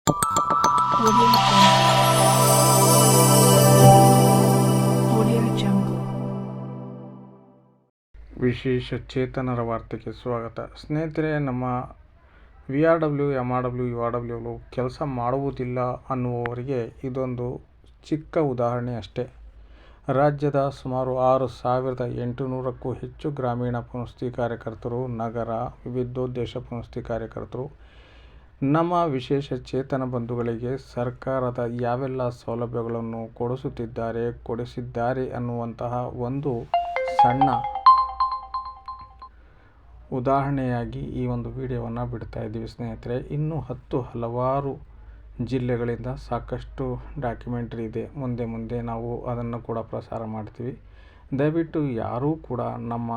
Audio Jungle. ವಿಶೇಷ ಚೇತನರ ವಾರ್ತೆಗೆ ಸ್ವಾಗತ. ಸ್ನೇಹಿತರೆ, ನಮ್ಮ VRW, MRW, URW ಕೆಲಸ ಮಾಡುವುದಿಲ್ಲ ಅನ್ನುವವರಿಗೆ ಇದೊಂದು ಚಿಕ್ಕ ಉದಾಹರಣೆ ಅಷ್ಟೇ. ರಾಜ್ಯದ ಸುಮಾರು 6,800ಕ್ಕೂ ಹೆಚ್ಚು ಗ್ರಾಮೀಣ ಪುನಶ್ಚೇತನ ಕಾರ್ಯಕರ್ತರು, ನಗರ ವಿವಿಧೋದ್ದೇಶ ಪುನಶ್ಚೇತನ ಕಾರ್ಯಕರ್ತರು, ನಮ್ಮ ವಿಶೇಷ ಚೇತನ ಬಂಧುಗಳಿಗೆ ಸರ್ಕಾರದ ಯಾವೆಲ್ಲ ಸೌಲಭ್ಯಗಳನ್ನು ಕೊಡಿಸಿದ್ದಾರೆ ಅನ್ನುವಂತಹ ಒಂದು ಸಣ್ಣ ಉದಾಹರಣೆಯಾಗಿ ಈ ಒಂದು ವಿಡಿಯೋವನ್ನು ಬಿಡ್ತಾ ಇದ್ದೀವಿ ಸ್ನೇಹಿತರೆ. ಇನ್ನೂ ಹಲವಾರು ಜಿಲ್ಲೆಗಳಿಂದ ಸಾಕಷ್ಟು ಡಾಕ್ಯುಮೆಂಟ್ರಿ ಇದೆ. ಮುಂದೆ ನಾವು ಅದನ್ನು ಕೂಡ ಪ್ರಸಾರ ಮಾಡ್ತೀವಿ. ದಯವಿಟ್ಟು ಯಾರೂ ಕೂಡ ನಮ್ಮ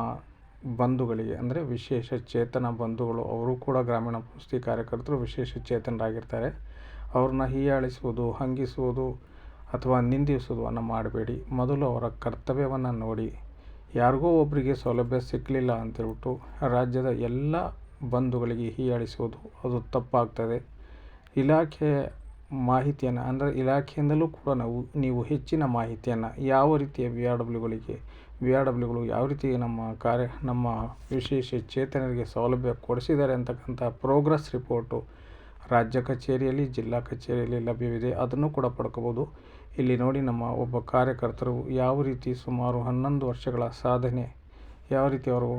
ಬಂಧುಗಳಿಗೆ, ಅಂದರೆ ವಿಶೇಷ ಚೇತನ ಬಂಧುಗಳು, ಅವರು ಕೂಡ ಗ್ರಾಮೀಣ ಪುನಶ್ಚೇತನ ಕಾರ್ಯಕರ್ತರು, ವಿಶೇಷ ಚೇತನರಾಗಿರ್ತಾರೆ. ಅವ್ರನ್ನ ಹೀಯಾಳಿಸುವುದು, ಹಂಗಿಸುವುದು ಅಥವಾ ನಿಂದಿಸುವುದನ್ನು ಮಾಡಬೇಡಿ. ಮೊದಲು ಅವರ ಕರ್ತವ್ಯವನ್ನು ನೋಡಿ. ಯಾರಿಗೋ ಒಬ್ಬರಿಗೆ ಸೌಲಭ್ಯ ಸಿಕ್ಕಲಿಲ್ಲ ಅಂತೇಳ್ಬಿಟ್ಟು ರಾಜ್ಯದ ಎಲ್ಲ ಬಂಧುಗಳಿಗೆ ಹೀಯಾಳಿಸುವುದು ಅದು ತಪ್ಪಾಗ್ತದೆ. ಇಲಾಖೆಯ ಮಾಹಿತಿಯನ್ನು, ಅಂದರೆ ಇಲಾಖೆಯಿಂದಲೂ ಕೂಡ ನೀವು ಹೆಚ್ಚಿನ ಮಾಹಿತಿಯನ್ನು ಯಾವ ರೀತಿಯ VRWಗಳು ಯಾವ ರೀತಿ ನಮ್ಮ ವಿಶೇಷ ಚೇತನರಿಗೆ ಸೌಲಭ್ಯ ಕೊಡಿಸಿದ್ದಾರೆ ಅಂತಕ್ಕಂಥ ಪ್ರೋಗ್ರೆಸ್ ರಿಪೋರ್ಟು ರಾಜ್ಯ ಕಚೇರಿಯಲ್ಲಿ, ಜಿಲ್ಲಾ ಕಚೇರಿಯಲ್ಲಿ ಲಭ್ಯವಿದೆ. ಅದನ್ನು ಕೂಡ ಪಡ್ಕೋಬೋದು. ಇಲ್ಲಿ ನೋಡಿ, ನಮ್ಮ ಒಬ್ಬ ಕಾರ್ಯಕರ್ತರು ಯಾವ ರೀತಿ ಸುಮಾರು 11 ವರ್ಷಗಳ ಸಾಧನೆ, ಯಾವ ರೀತಿ ಅವರು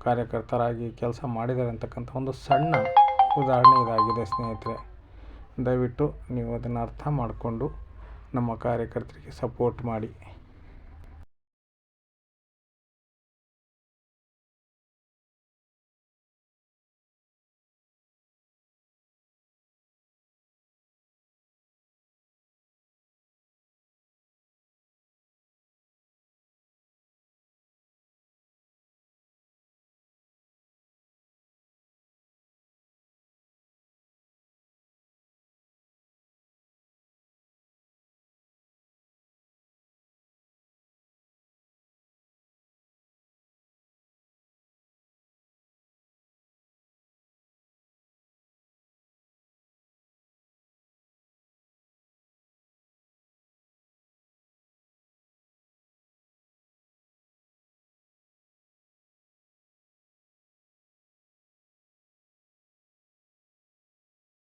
ಕಾರ್ಯಕರ್ತರಾಗಿ ಕೆಲಸ ಮಾಡಿದ್ದಾರೆ ಅಂತಕ್ಕಂಥ ಒಂದು ಸಣ್ಣ ಉದಾಹರಣೆ ಇದಾಗಿದೆ ಸ್ನೇಹಿತರೆ. ದಯವಿಟ್ಟು ನೀವು ಅದನ್ನು ಅರ್ಥ ಮಾಡಿಕೊಂಡು ನಮ್ಮ ಕಾರ್ಯಕರ್ತರಿಗೆ ಸಪೋರ್ಟ್ ಮಾಡಿ.